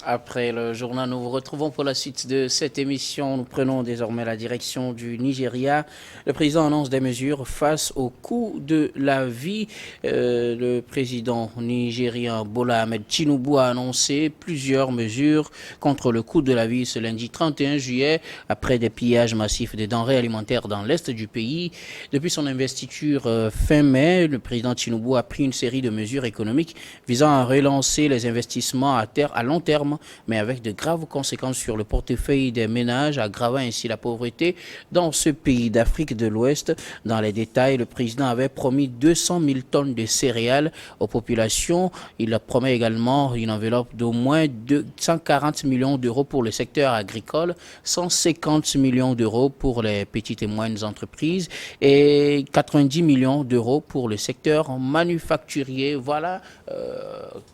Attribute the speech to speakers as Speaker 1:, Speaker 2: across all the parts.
Speaker 1: Après le journal, nous vous retrouvons pour la suite de cette émission. Nous prenons désormais la direction du Nigeria. Le président annonce des mesures face au coût de la vie. Le président nigérien Bola Ahmed Tinubu a annoncé plusieurs mesures contre le coût de la vie ce lundi 31 juillet, après des pillages massifs des denrées alimentaires dans l'est du pays. Depuis son investiture fin mai, le président Tinubu a pris une série de mesures économiques visant à relancer les investissements à long terme, mais avec de graves conséquences sur le portefeuille des ménages, aggravant ainsi la pauvreté dans ce pays d'Afrique de l'Ouest. Dans les détails, le président avait promis 200 000 tonnes de céréales aux populations. Il promet également une enveloppe d'au moins 140 millions d'euros pour le secteur agricole, 150 millions d'euros pour les petites et moyennes entreprises et 90 millions d'euros pour le secteur manufacturier. Voilà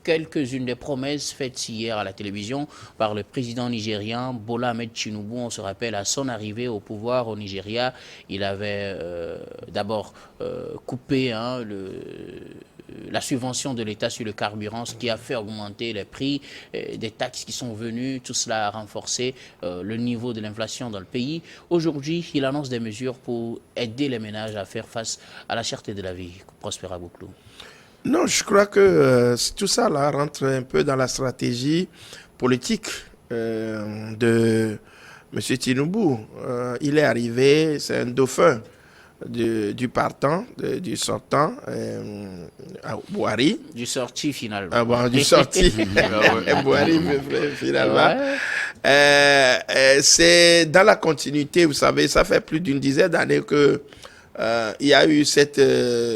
Speaker 1: quelques-unes des promesses faites hier à la télévision par le président nigérien Bola Ahmed Tinubu. On se rappelle, à son arrivée au pouvoir au Nigeria, il avait d'abord coupé la subvention de l'État sur le carburant, ce qui a fait augmenter les prix, des taxes qui sont venues, tout cela a renforcé le niveau de l'inflation dans le pays. Aujourd'hui, il annonce des mesures pour aider les ménages à faire face à la cherté de la vie. Prospera Bouclou.
Speaker 2: Non, je crois que tout ça là rentre un peu dans la stratégie politique de M. Tinubu. Il est arrivé, c'est un dauphin du partant, du sortant, Buhari.
Speaker 1: Du sorti finalement.
Speaker 2: Du sorti, Buhari finalement. Ouais. C'est dans la continuité, vous savez, ça fait plus d'une dizaine d'années que il y a eu cette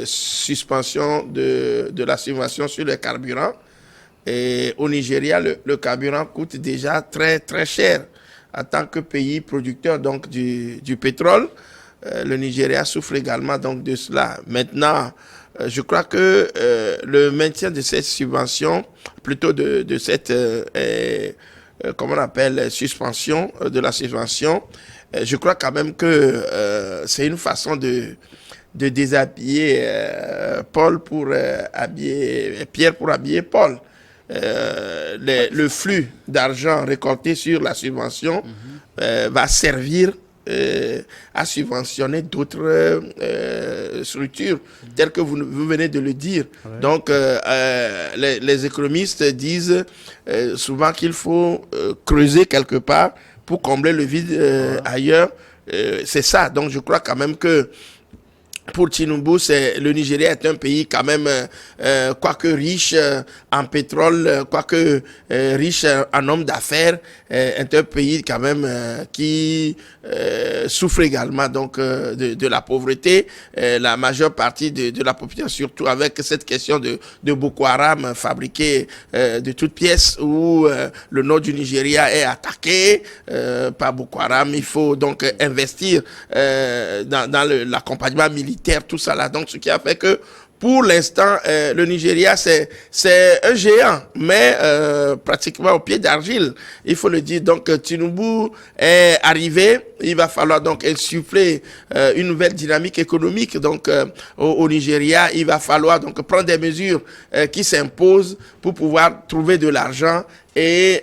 Speaker 2: suspension de la subvention sur le carburant. Et au Nigeria, le carburant coûte déjà très, très cher. En tant que pays producteur donc, du pétrole, le Nigeria souffre également donc, de cela. Maintenant, je crois que le maintien de cette subvention, plutôt de cette, comment on appelle, suspension de la subvention, je crois quand même que c'est une façon de déshabiller Paul pour habiller Pierre pour habiller Paul. Le flux d'argent récolté sur la subvention va servir à subventionner d'autres structures telles que vous venez de le dire. Ouais. Donc, les économistes disent souvent qu'il faut creuser quelque part pour combler le vide ailleurs. C'est ça. Donc, je crois quand même que pour Tinubu, le Nigeria est un pays quand même, quoique riche en pétrole, quoique riche en hommes d'affaires, est un pays quand même qui souffre également donc de la pauvreté. La majeure partie de la population, surtout avec cette question de Boko Haram fabriqué de toutes pièces, où le nord du Nigeria est attaqué par Boko Haram. Il faut donc investir dans l'accompagnement militaire, tout ça là. Donc, ce qui a fait que pour l'instant, le Nigeria, c'est un géant, mais pratiquement au pied d'argile, il faut le dire. Donc, Tinubu est arrivé. Il va falloir donc insuffler une nouvelle dynamique économique donc au Nigeria. Il va falloir donc prendre des mesures qui s'imposent pour pouvoir trouver de l'argent et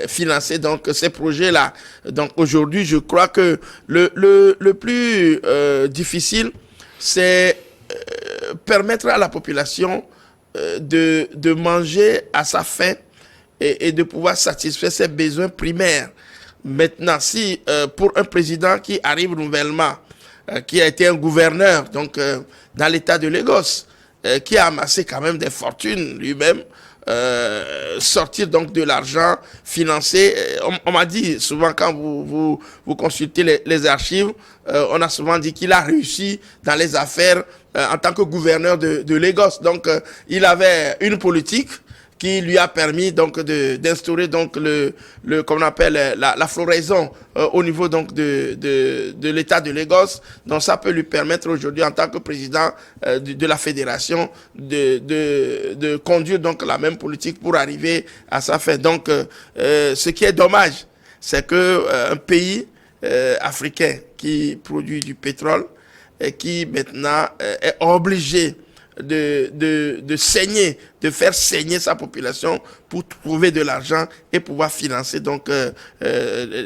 Speaker 2: financer donc ces projets-là. Donc, aujourd'hui, je crois que le plus difficile, c'est permettre à la population de manger à sa faim et de pouvoir satisfaire ses besoins primaires. Maintenant, si pour un président qui arrive nouvellement, qui a été un gouverneur donc dans l'état de Lagos, qui a amassé quand même des fortunes lui-même, sortir donc de l'argent financé. On m'a dit souvent, quand vous consultez les archives, on a souvent dit qu'il a réussi dans les affaires en tant que gouverneur de Lagos. Donc, il avait une politique qui lui a permis donc d'instaurer donc comme on appelle la floraison au niveau donc de l'état de Lagos. Donc ça peut lui permettre aujourd'hui en tant que président de la fédération de conduire donc la même politique pour arriver à sa fin. Donc ce qui est dommage, c'est que un pays africain qui produit du pétrole et qui maintenant est obligé de saigner, de faire saigner sa population pour trouver de l'argent et pouvoir financer donc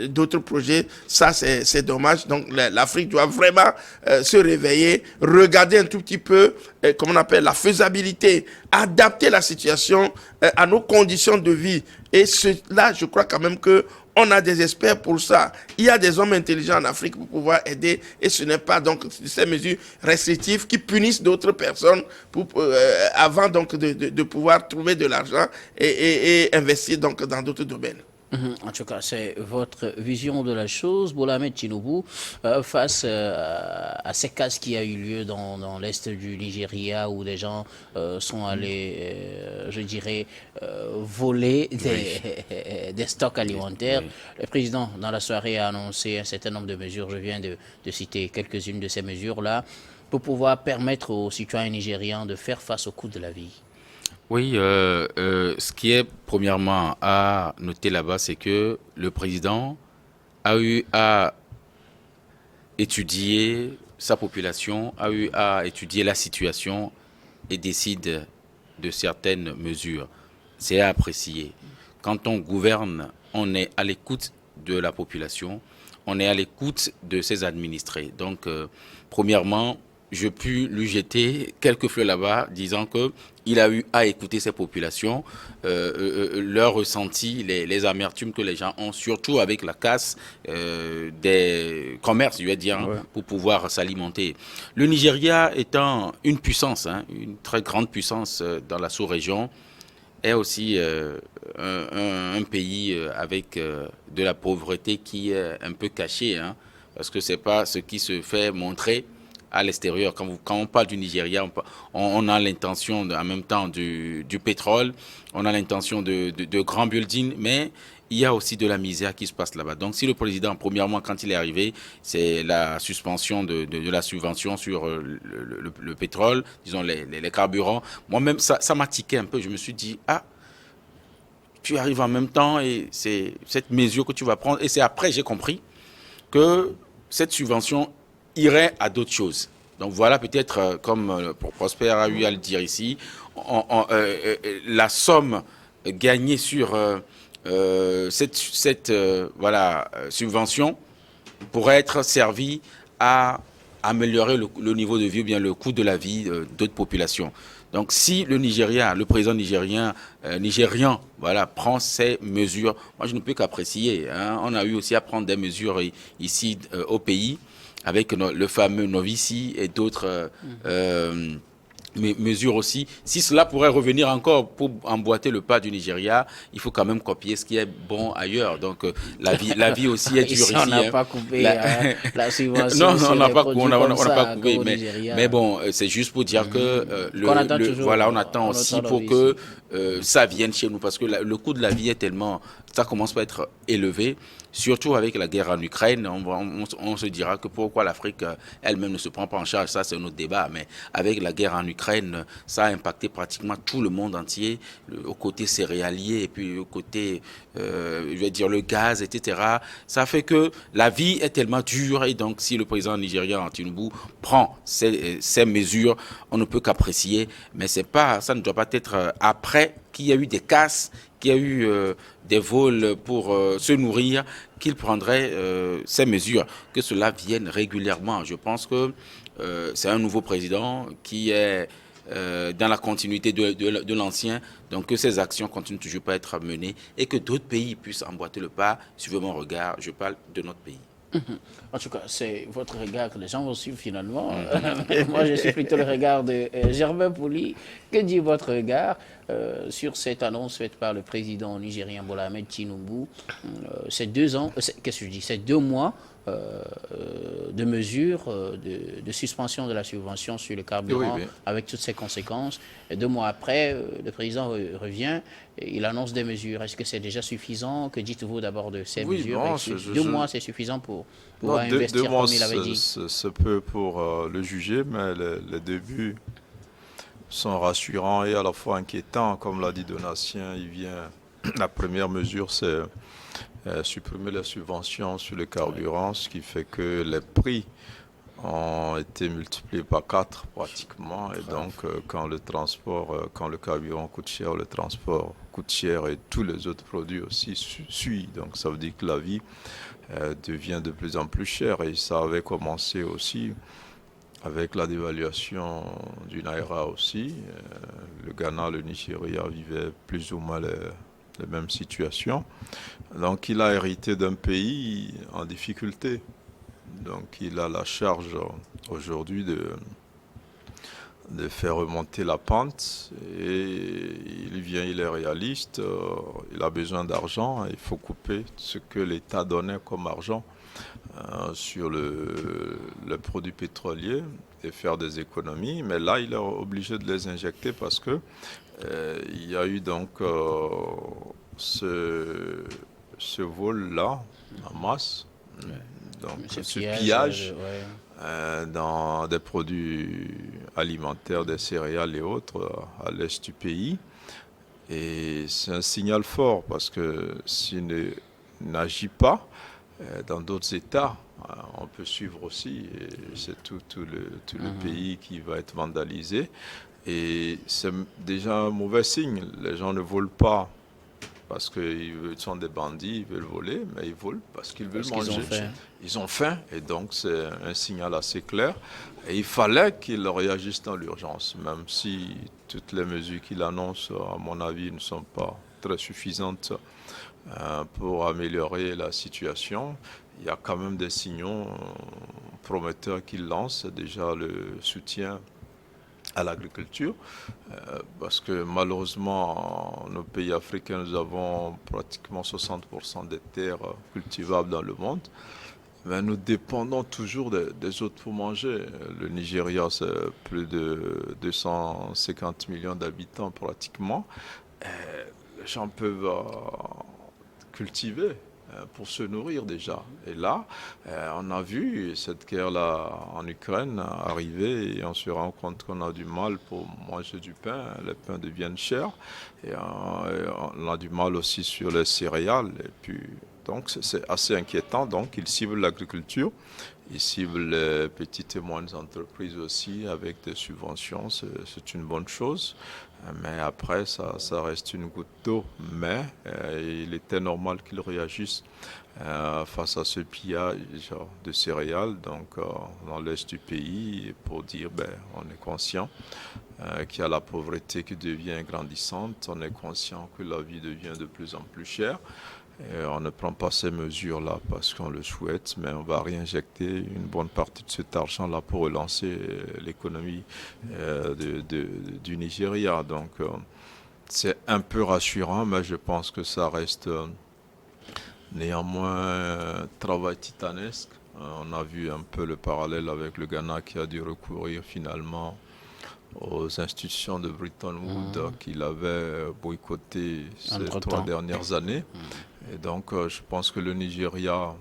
Speaker 2: d'autres projets. Ça, c'est dommage. Donc, l'Afrique doit vraiment se réveiller, regarder un tout petit peu, comment on appelle, la faisabilité, adapter la situation à nos conditions de vie. Et là, je crois quand même que on a des experts pour ça. Il y a des hommes intelligents en Afrique pour pouvoir aider. Et ce n'est pas donc ces mesures restrictives qui punissent d'autres personnes avant donc de pouvoir trouver de l'argent et investir donc dans d'autres domaines.
Speaker 1: En tout cas, c'est votre vision de la chose, Bola Ahmed Tinubu, face à ces cas qui a eu lieu dans l'est du Nigeria où des gens sont allés, je dirais, voler des stocks alimentaires. Oui. Le président, dans la soirée, a annoncé un certain nombre de mesures. Je viens de citer quelques-unes de ces mesures-là pour pouvoir permettre aux citoyens nigérians de faire face au coût de la vie.
Speaker 3: Oui, ce qui est premièrement à noter là-bas, c'est que le président a eu à étudier sa population, a eu à étudier la situation et décide de certaines mesures. C'est à apprécier. Quand on gouverne, on est à l'écoute de la population, on est à l'écoute de ses administrés. Donc, premièrement, je puis lui jeter quelques fleurs là-bas, disant qu'il a eu à écouter ces populations, leurs ressentis, les amertumes que les gens ont, surtout avec la casse des commerces, je vais dire, ouais, pour pouvoir s'alimenter. Le Nigeria étant une puissance, une très grande puissance dans la sous-région, est aussi un pays avec de la pauvreté qui est un peu cachée, parce que ce n'est pas ce qui se fait montrer à l'extérieur. Quand on parle du Nigeria, on a l'intention en même temps du pétrole, on a l'intention de grands buildings, mais il y a aussi de la misère qui se passe là-bas. Donc si le président, premièrement, quand il est arrivé, c'est la suspension de la subvention sur le pétrole, disons les carburants, moi-même, ça m'a tiqué un peu. Je me suis dit, tu arrives en même temps et c'est cette mesure que tu vas prendre. Et c'est après j'ai compris que cette subvention irait à d'autres choses. Donc voilà peut-être, comme Prosper a eu à le dire ici, la somme gagnée sur cette subvention pourrait être servie à améliorer le niveau de vie ou bien le coût de la vie d'autres populations. Donc si le président nigérian, prend ces mesures, moi je ne peux qu'apprécier. On a eu aussi à prendre des mesures ici au pays, avec le fameux Novici et d'autres mesures aussi. Si cela pourrait revenir encore pour emboîter le pas du Nigeria, il faut quand même copier ce qui est bon ailleurs. Donc la vie aussi est dure ici.
Speaker 1: On n'a pas coupé la subvention.
Speaker 3: Non, on n'a pas coupé. Mais bon, c'est juste pour dire que on attend aussi pour que ça vienne chez nous, parce que le coût de la vie est tellement, ça commence à être élevé. Surtout avec la guerre en Ukraine, on se dira que pourquoi l'Afrique elle-même ne se prend pas en charge, ça c'est un autre débat, mais avec la guerre en Ukraine, ça a impacté pratiquement tout le monde entier, au côté céréalier et puis au côté, le gaz, etc. Ça fait que la vie est tellement dure, et donc si le président nigérian Tinubu prend ces mesures, on ne peut qu'apprécier, mais ça ne doit pas être après qu'il y a eu des casses, qu'il y a eu des vols pour se nourrir, qu'il prendrait ces mesures, que cela vienne régulièrement. Je pense que c'est un nouveau président qui est dans la continuité de l'ancien, donc que ces actions continuent toujours pas à être menées et que d'autres pays puissent emboîter le pas. Suivez mon regard, je parle de notre pays.
Speaker 1: En tout cas, c'est votre regard que les gens vont suivre finalement. Moi, je suis plutôt le regard de Germain Pouli. Que dit votre regard sur cette annonce faite par le président nigérien Bola Ahmed Tinubu? Ces 2 ans, ces 2 mois de mesures de suspension de la subvention sur le carburant, oui. Avec toutes ses conséquences. Et 2 mois après, le président revient et il annonce des mesures. Est-ce que c'est déjà suffisant? Que dites-vous d'abord de ces mesures?
Speaker 4: Non,
Speaker 1: 2 mois, c'est suffisant pour pouvoir investir
Speaker 4: 2 mois,
Speaker 1: comme il avait dit?
Speaker 4: C'est peu pour le juger, mais les débuts sont rassurants et à la fois inquiétants. Comme l'a dit Donatien, la première mesure, c'est supprimer les subventions sur le carburant, ce qui fait que les prix ont été multipliés par 4 pratiquement. Et donc, quand le carburant coûte cher, le transport coûte cher et tous les autres produits aussi suivent. Donc, ça veut dire que la vie devient de plus en plus chère. Et ça avait commencé aussi avec la dévaluation du Naira aussi. Le Ghana, le Nigeria vivaient plus ou moins les mêmes situations. Donc, il a hérité d'un pays en difficulté. Donc il a la charge aujourd'hui de faire remonter la pente et il est réaliste, il a besoin d'argent, il faut couper ce que l'État donnait comme argent sur le produit pétrolier et faire des économies. Mais là, il est obligé de les injecter parce que il y a eu donc ce vol-là en masse. Donc ce pillage dans des produits alimentaires, des céréales et autres à l'est du pays. Et c'est un signal fort parce que s'il n'agit pas dans d'autres États, on peut suivre aussi. Et c'est tout le pays qui va être vandalisé. Et c'est déjà un mauvais signe. Les gens ne volent pas parce qu'ils sont des bandits, ils veulent voler, mais ils volent parce qu'ils veulent manger. Ils ont faim, et donc c'est un signal assez clair. Et il fallait qu'ils réagissent dans l'urgence, même si toutes les mesures qu'il annonce, à mon avis, ne sont pas très suffisantes pour améliorer la situation. Il y a quand même des signaux prometteurs qu'il lance, déjà le soutien à l'agriculture, parce que malheureusement, nos pays africains, nous avons pratiquement 60% des terres cultivables dans le monde, mais nous dépendons toujours des autres pour manger. Le Nigeria, c'est plus de 250 millions d'habitants pratiquement. Les gens peuvent cultiver pour se nourrir déjà. Et là, on a vu cette guerre-là en Ukraine arriver et on se rend compte qu'on a du mal pour manger du pain. Les pains deviennent chers et on a du mal aussi sur les céréales. Et puis, donc, c'est assez inquiétant. Donc, ils ciblent l'agriculture. Ils ciblent les petites et moyennes entreprises aussi avec des subventions. C'est une bonne chose. Mais après, ça reste une goutte d'eau. Mais il était normal qu'ils réagissent face à ce pillage de céréales donc, dans l'est du pays pour dire on est conscient qu'il y a la pauvreté qui devient grandissante. On est conscient que la vie devient de plus en plus chère. Et on ne prend pas ces mesures-là parce qu'on le souhaite, mais on va réinjecter une bonne partie de cet argent-là pour relancer l'économie du Nigeria. Donc, c'est un peu rassurant, mais je pense que ça reste néanmoins un travail titanesque. On a vu un peu le parallèle avec le Ghana qui a dû recourir finalement aux institutions de Bretton Woods qu'il avait boycotté ces 3 dernières années. Et donc, je pense que le Nigeria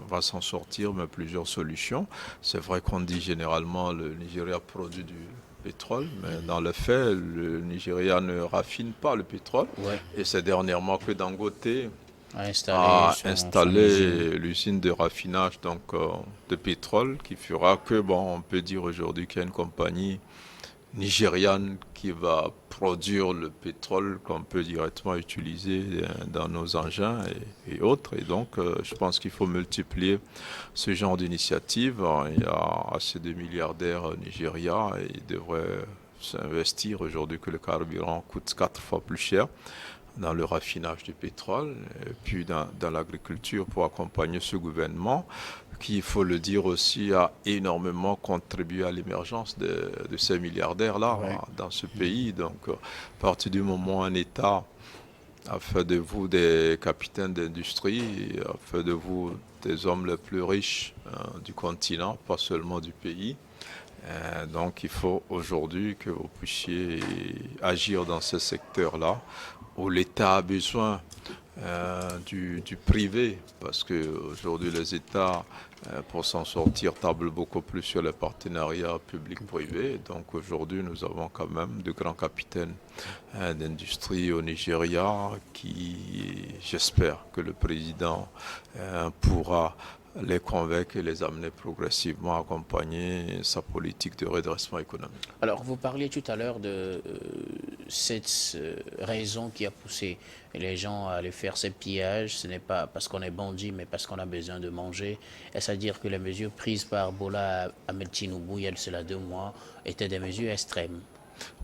Speaker 4: va s'en sortir, mais plusieurs solutions. C'est vrai qu'on dit généralement le Nigeria produit du pétrole, mais dans le fait, le Nigeria ne raffine pas le pétrole. Ouais. Et c'est dernièrement que Dangote a installé l'usine de raffinage donc, de pétrole qui fera que, on peut dire aujourd'hui qu'il y a une compagnie nigériane qui va produire le pétrole qu'on peut directement utiliser dans nos engins et autres. Et donc, je pense qu'il faut multiplier ce genre d'initiatives. Il y a assez de milliardaires au Nigeria et ils devraient s'investir aujourd'hui que le carburant coûte 4 fois plus cher dans le raffinage du pétrole et puis dans l'agriculture pour accompagner ce gouvernement qui, il faut le dire aussi, a énormément contribué à l'émergence de ces milliardaires-là dans ce pays. Donc, à partir du moment où un État a fait de vous des capitaines d'industrie, a fait de vous des hommes les plus riches du continent, pas seulement du pays, donc il faut aujourd'hui que vous puissiez agir dans ce secteur-là où l'État a besoin du privé, parce qu'aujourd'hui les États, pour s'en sortir, tablent beaucoup plus sur les partenariats public-privé. Donc aujourd'hui nous avons quand même de grands capitaines d'industrie au Nigeria qui, j'espère que le président pourra les convaincre et les amener progressivement à accompagner sa politique de redressement économique.
Speaker 1: Alors, vous parliez tout à l'heure de cette raison qui a poussé les gens à aller faire ces pillages. Ce n'est pas parce qu'on est bandit, mais parce qu'on a besoin de manger. Est-ce à dire que les mesures prises par Bola Ahmed Tinubu, il y a cela 2 mois, étaient des mesures extrêmes?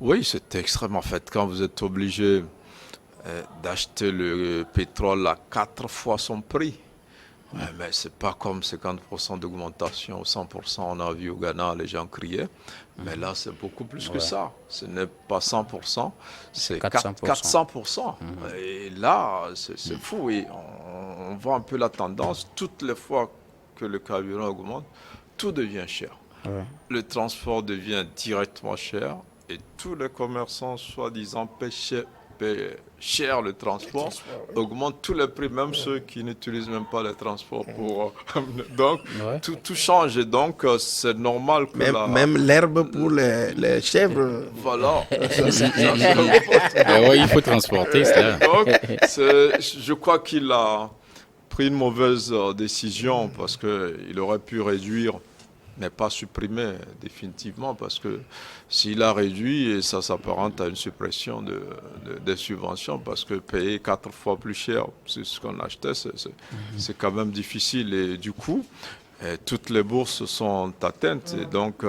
Speaker 4: Oui, c'est extrême en fait. Quand vous êtes obligé d'acheter le pétrole à 4 fois son prix, mais c'est pas comme 50% d'augmentation ou 100%, on a vu au Ghana, les gens criaient. Mais là, c'est beaucoup plus que ça. Ce n'est pas 100%, c'est 400%. Et là, c'est fou. Et on voit un peu la tendance. Toutes les fois que le carburant augmente, tout devient cher. Le transport devient directement cher. Et tous les commerçants, soi-disant, paient cher le transport, augmentent tous les prix, même ceux qui n'utilisent même pas les transports pour... donc, tout change. Et donc, c'est normal que
Speaker 2: même l'herbe pour les chèvres.
Speaker 4: Voilà.
Speaker 3: Il faut transporter ça.
Speaker 4: Donc, je crois qu'il a pris une mauvaise décision parce qu'il aurait pu réduire, mais pas supprimer définitivement, parce que s'il a réduit, et ça s'apparente à une suppression des subventions, parce que payer 4 fois plus cher, c'est ce qu'on achetait, c'est quand même difficile. Et du coup, toutes les bourses sont atteintes, et donc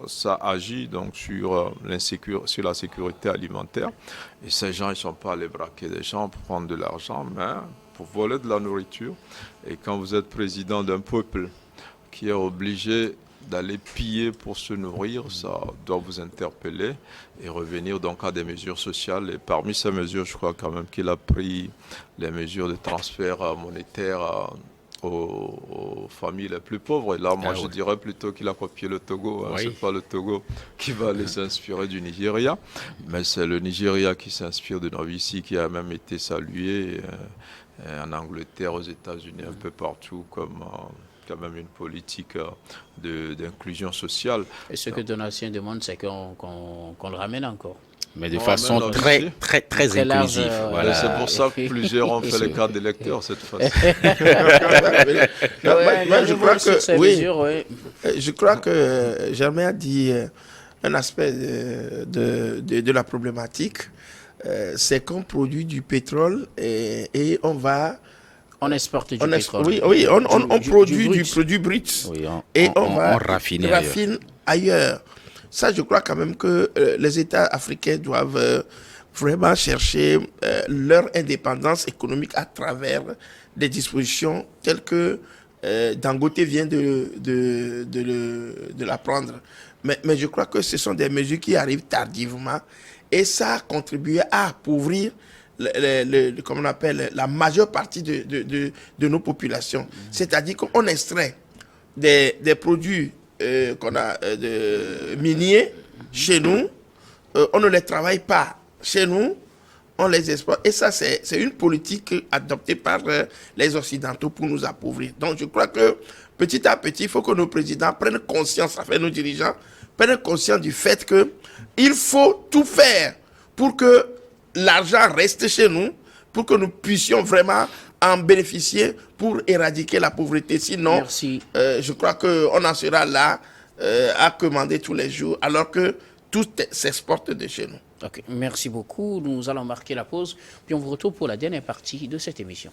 Speaker 4: ça agit donc sur la sécurité alimentaire. Et ces gens, ils ne sont pas allés braquer des gens pour prendre de l'argent, mais pour voler de la nourriture. Et quand vous êtes président d'un peuple qui est obligé d'aller piller pour se nourrir, ça doit vous interpeller et revenir donc à des mesures sociales. Et parmi ces mesures, je crois quand même qu'il a pris les mesures de transfert monétaire aux familles les plus pauvres. Et là, moi, je dirais plutôt qu'il a copié le Togo. C'est pas le Togo qui va aller s'inspirer du Nigeria, mais c'est le Nigeria qui s'inspire de Novici, qui a même été salué en Angleterre, aux États-Unis, un peu partout, comme... quand même une politique d'inclusion sociale.
Speaker 1: Et ce que Donatien demande, c'est qu'on le ramène encore.
Speaker 3: Mais de façon très inclusive.
Speaker 4: Voilà. C'est pour ça que plusieurs ont fait les cartes d'électeurs cette fois-ci.
Speaker 2: Je crois que Germain a dit un aspect de la problématique. C'est qu'on produit du pétrole et on va...
Speaker 1: On exporte du pétrole.
Speaker 2: Oui, on produit du produit brut.
Speaker 3: Oui,
Speaker 2: on
Speaker 3: raffine
Speaker 2: ailleurs. Ça, je crois quand même que les États africains doivent vraiment chercher leur indépendance économique à travers des dispositions telles que Dangote vient de la prendre. Mais je crois que ce sont des mesures qui arrivent tardivement et ça a contribué à appauvrir comme on appelle, la majeure partie de nos populations. C'est-à-dire qu'on extrait des produits qu'on a miniers chez nous, on ne les travaille pas chez nous, on les exporte. Et ça, c'est une politique adoptée par les Occidentaux pour nous appauvrir. Donc, je crois que petit à petit, il faut que nos présidents prennent conscience, enfin nos dirigeants, prennent conscience du fait qu'il faut tout faire pour que l'argent reste chez nous, pour que nous puissions vraiment en bénéficier pour éradiquer la pauvreté. Sinon, je crois qu'on en sera là à commander tous les jours, alors que tout s'exporte de chez nous.
Speaker 1: Okay. Merci beaucoup. Nous allons marquer la pause, puis on vous retrouve pour la dernière partie de cette émission.